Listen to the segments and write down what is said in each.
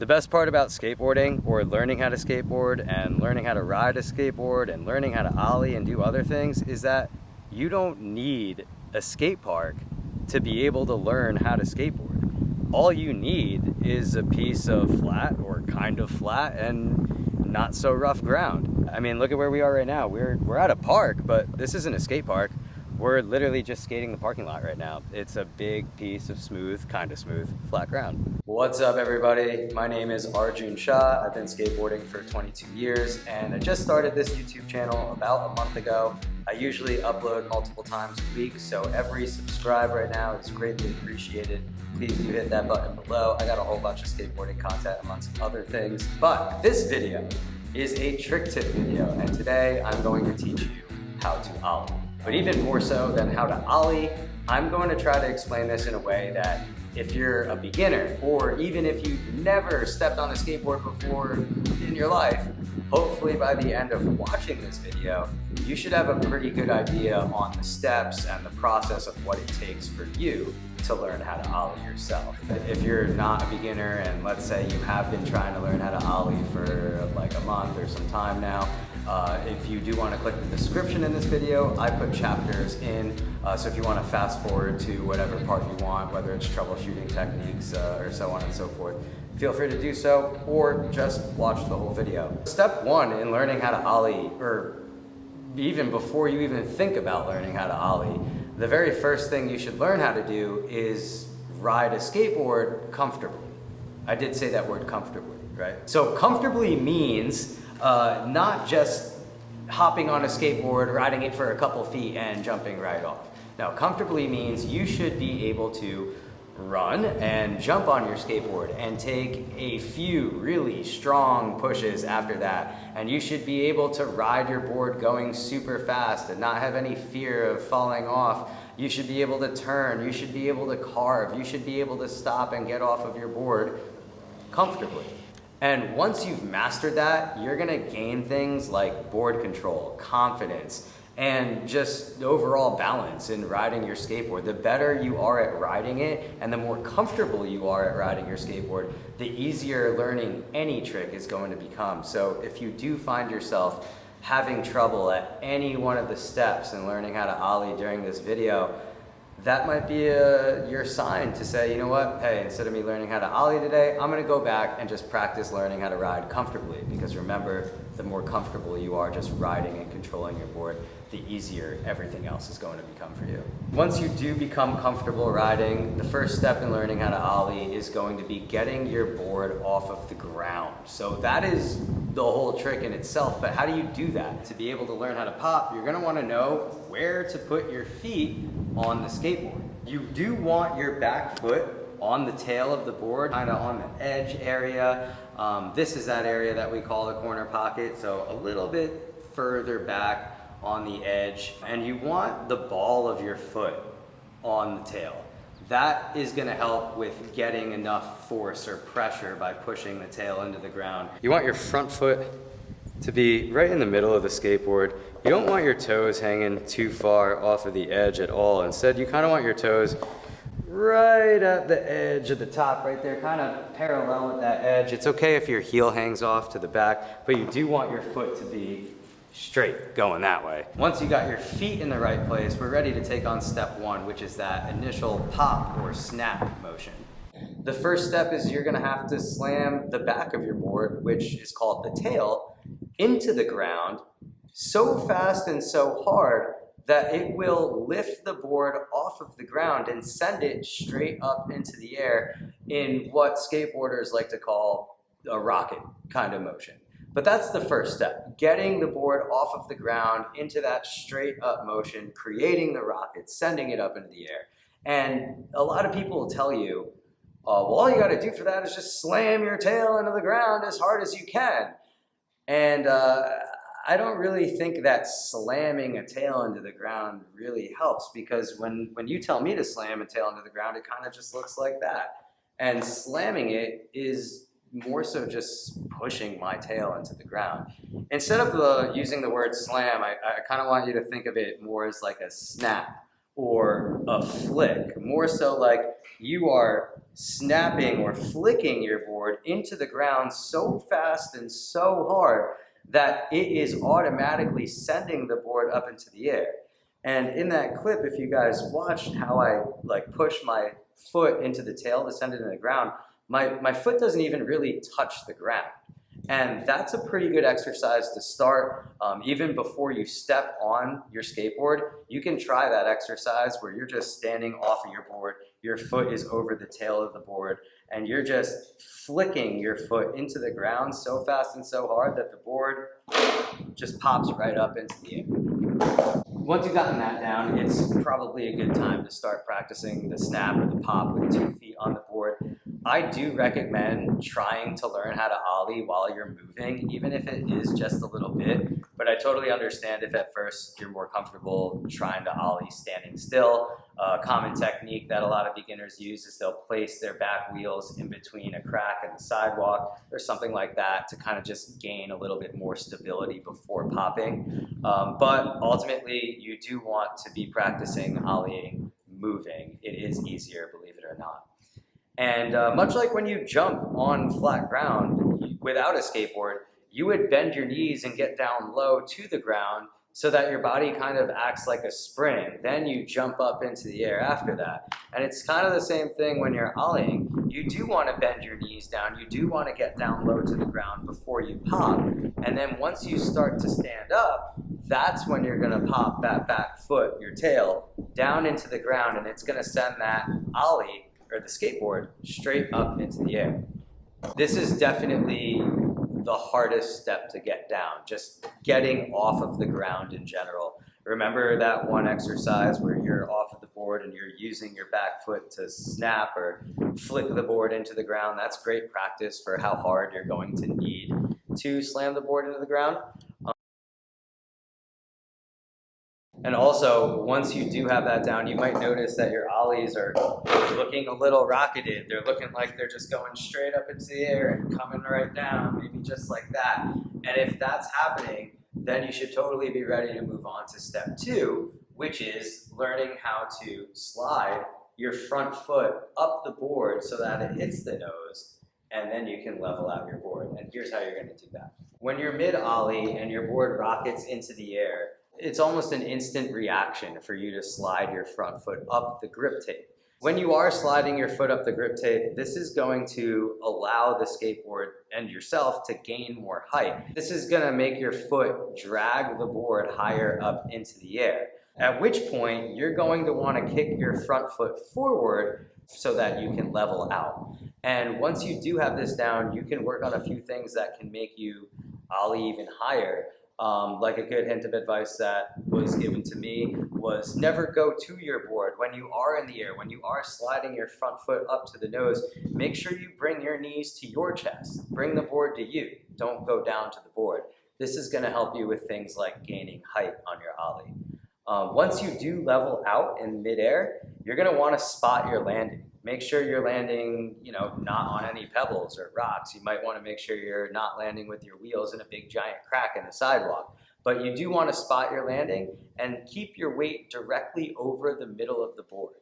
The best part about skateboarding, or learning how to skateboard and learning how to ride a skateboard and learning how to ollie and do other things, is that you don't need a skate park to be able to learn how to skateboard. All you need is a piece of flat or kind of flat and not so rough ground. I mean, look at where we are right now. We're at a park, but this isn't a skate park. We're literally just skating the parking lot right now. It's a big piece of smooth, kind of smooth, flat ground. What's up, everybody? My name is Arjun Shah. I've been skateboarding for 22 years, and I just started this YouTube channel about a month ago. I usually upload multiple times a week, so every subscribe right now is greatly appreciated. Please do hit that button below. I got a whole bunch of skateboarding content amongst other things, but this video is a trick tip video, and today I'm going to teach you how to ollie. But even more so than how to ollie, I'm going to try to explain this in a way that if you're a beginner, or even if you've never stepped on a skateboard before in your life, hopefully by the end of watching this video, you should have a pretty good idea on the steps and the process of what it takes for you to learn how to ollie yourself. If you're not a beginner, and let's say you have been trying to learn how to ollie for like a month or some time now, if you do want to click the description in this video, I put chapters in, so if you want to fast forward to whatever part you want, whether it's troubleshooting techniques or so on and so forth, feel free to do so, or just watch the whole video. Step one in learning how to ollie, or even before you even think about learning how to ollie, the very first thing you should learn how to do is ride a skateboard comfortably. I did say that word comfortably, right? So comfortably means not just hopping on a skateboard, riding it for a couple feet and jumping right off. Now, comfortably means you should be able to run and jump on your skateboard and take a few really strong pushes after that. And you should be able to ride your board going super fast and not have any fear of falling off. You should be able to turn, you should be able to carve, you should be able to stop and get off of your board comfortably. And once you've mastered that, you're gonna gain things like board control, confidence, and just overall balance in riding your skateboard. The better you are at riding it and the more comfortable you are at riding your skateboard, the easier learning any trick is going to become. So if you do find yourself having trouble at any one of the steps in learning how to ollie during this video, that might be your sign to say, you know what, hey, instead of me learning how to ollie today, I'm gonna go back and just practice learning how to ride comfortably. Because remember, the more comfortable you are just riding and controlling your board, the easier everything else is going to become for you. Once you do become comfortable riding, the first step in learning how to ollie is going to be getting your board off of the ground. So that is the whole trick in itself, but how do you do that? To be able to learn how to pop, you're gonna wanna know where to put your feet on the skateboard. You do want your back foot on the tail of the board, kinda on the edge area. This is that area that we call the corner pocket, so a little bit further back on the edge. And you want the ball of your foot on the tail. That is gonna help with getting enough force or pressure by pushing the tail into the ground. You want your front foot to be right in the middle of the skateboard. You don't want your toes hanging too far off of the edge at all. Instead, you kind of want your toes right at the edge of the top right there, kind of parallel with that edge. It's okay if your heel hangs off to the back, but you do want your foot to be straight going that way. Once you got your feet in the right place, we're ready to take on step one, which is that initial pop or snap motion. The first step is you're gonna have to slam the back of your board, which is called the tail, into the ground so fast and so hard that it will lift the board off of the ground and send it straight up into the air in what skateboarders like to call a rocket kind of motion. But that's the first step, getting the board off of the ground into that straight up motion, creating the rocket, sending it up into the air. And a lot of people will tell you, well, all you gotta do for that is just slam your tail into the ground as hard as you can. And I don't really think that slamming a tail into the ground really helps, because when you tell me to slam a tail into the ground, it kind of just looks like that. And slamming it is more so just pushing my tail into the ground. Instead of using the word slam, I kind of want you to think of it more as like a snap or a flick. More so like you are snapping or flicking your board into the ground so fast and so hard that it is automatically sending the board up into the air. And in that clip, if you guys watched how I like push my foot into the tail to send it in the ground, my foot doesn't even really touch the ground. And that's a pretty good exercise to start. Even before you step on your skateboard, you can try that exercise where you're just standing off of your board, your foot is over the tail of the board, and you're just flicking your foot into the ground so fast and so hard that the board just pops right up into the air. Once you've gotten that down, it's probably a good time to start practicing the snap or the pop with 2 feet on the board. I do recommend trying to learn how to ollie while you're moving, even if it is just a little bit, but I totally understand if at first you're more comfortable trying to ollie standing still. A common technique that a lot of beginners use is they'll place their back wheels in between a crack in the sidewalk or something like that to kind of just gain a little bit more stability before popping. But ultimately, you do want to be practicing ollieing moving. It is easier, believe it or not. And much like when you jump on flat ground without a skateboard, you would bend your knees and get down low to the ground so that your body kind of acts like a spring. Then you jump up into the air after that. And it's kind of the same thing when you're ollieing. You do want to bend your knees down. You do want to get down low to the ground before you pop. And then once you start to stand up, that's when you're going to pop that back foot, your tail, down into the ground, and it's going to send that ollie or the skateboard straight up into the air. This is definitely the hardest step to get down, just getting off of the ground in general. Remember that one exercise where you're off of the board and you're using your back foot to snap or flick the board into the ground? That's great practice for how hard you're going to need to slam the board into the ground. And also, once you do have that down, you might notice that your ollies are looking a little rocketed. They're looking like they're just going straight up into the air and coming right down, maybe just like that. And if that's happening, then you should totally be ready to move on to step 2, which is learning how to slide your front foot up the board so that it hits the nose, and then you can level out your board. And here's how you're going to do that. When you're mid-ollie and your board rockets into the air, it's almost an instant reaction for you to slide your front foot up the grip tape. When you are sliding your foot up the grip tape, this is going to allow the skateboard and yourself to gain more height. This is going to make your foot drag the board higher up into the air, at which point you're going to want to kick your front foot forward so that you can level out. And once you do have this down, you can work on a few things that can make you ollie even higher. Like a good hint of advice that was given to me was never go to your board. When you are in the air, when you are sliding your front foot up to the nose, make sure you bring your knees to your chest. Bring the board to you. Don't go down to the board. This is going to help you with things like gaining height on your ollie. Once you do level out in midair, you're going to want to spot your landing. Make sure you're landing, not on any pebbles or rocks. You might want to make sure you're not landing with your wheels in a big giant crack in the sidewalk. But you do want to spot your landing and keep your weight directly over the middle of the board.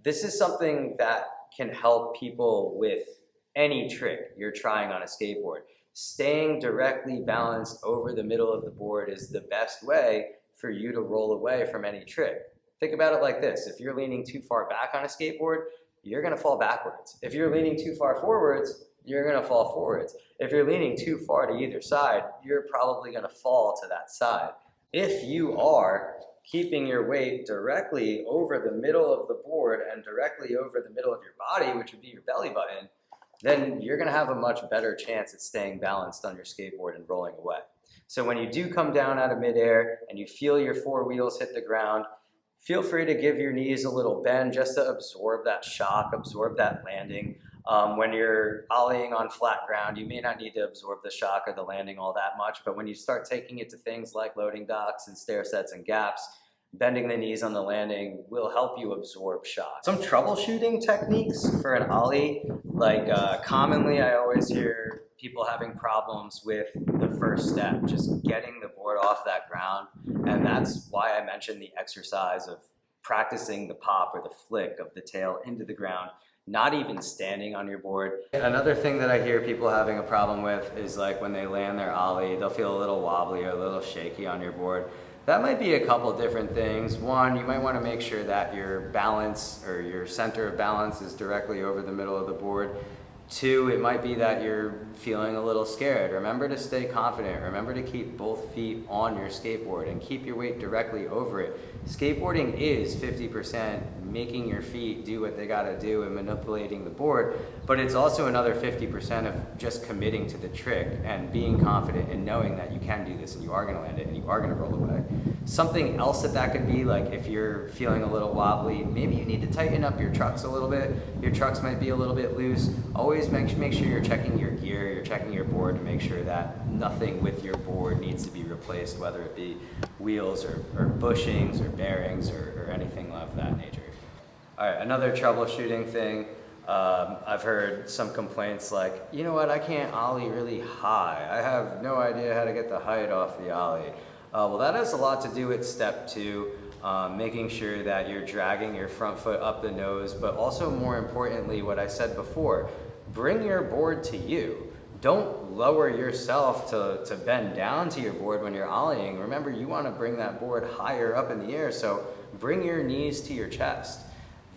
This is something that can help people with any trick you're trying on a skateboard. Staying directly balanced over the middle of the board is the best way for you to roll away from any trick. Think about it like this. If you're leaning too far back on a skateboard, you're going to fall backwards. If you're leaning too far forwards, you're going to fall forwards. If you're leaning too far to either side, you're probably going to fall to that side. If you are keeping your weight directly over the middle of the board and directly over the middle of your body, which would be your belly button, then you're going to have a much better chance at staying balanced on your skateboard and rolling away. So when you do come down out of midair and you feel your 4 wheels hit the ground, feel free to give your knees a little bend just to absorb that shock, absorb that landing. When you're ollieing on flat ground, you may not need to absorb the shock or the landing all that much, but when you start taking it to things like loading docks and stair sets and gaps, bending the knees on the landing will help you absorb shock. Some troubleshooting techniques for an ollie, like commonly I always hear people having problems with the first step, just getting the board off that ground. And that's why I mentioned the exercise of practicing the pop or the flick of the tail into the ground, not even standing on your board. Another thing that I hear people having a problem with is like when they land their ollie, they'll feel a little wobbly or a little shaky on your board. That might be a couple different things. One, you might want to make sure that your balance or your center of balance is directly over the middle of the board. Two, it might be that you're feeling a little scared. Remember to stay confident. Remember to keep both feet on your skateboard and keep your weight directly over it. Skateboarding is 50% making your feet do what they gotta do and manipulating the board, but it's also another 50% of just committing to the trick and being confident and knowing that you can do this and you are gonna land it and you are gonna roll away. Something else that could be, like if you're feeling a little wobbly, maybe you need to tighten up your trucks a little bit. Your trucks might be a little bit loose. Always make sure you're checking your gear, you're checking your board to make sure that nothing with your board needs to be replaced, whether it be wheels or bushings or bearings or anything of that nature. All right, another troubleshooting thing. I've heard some complaints like, you know what, I can't ollie really high. I have no idea how to get the height off the ollie. Well, that has a lot to do with step two, making sure that you're dragging your front foot up the nose, but also more importantly, what I said before, bring your board to you. Don't lower yourself to bend down to your board when you're ollieing. Remember, you want to bring that board higher up in the air, so bring your knees to your chest.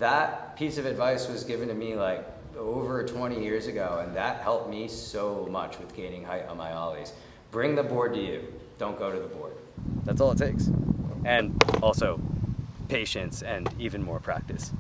That piece of advice was given to me like over 20 years ago, and that helped me so much with gaining height on my ollies. Bring the board to you. Don't go to the board. That's all it takes. And also patience and even more practice.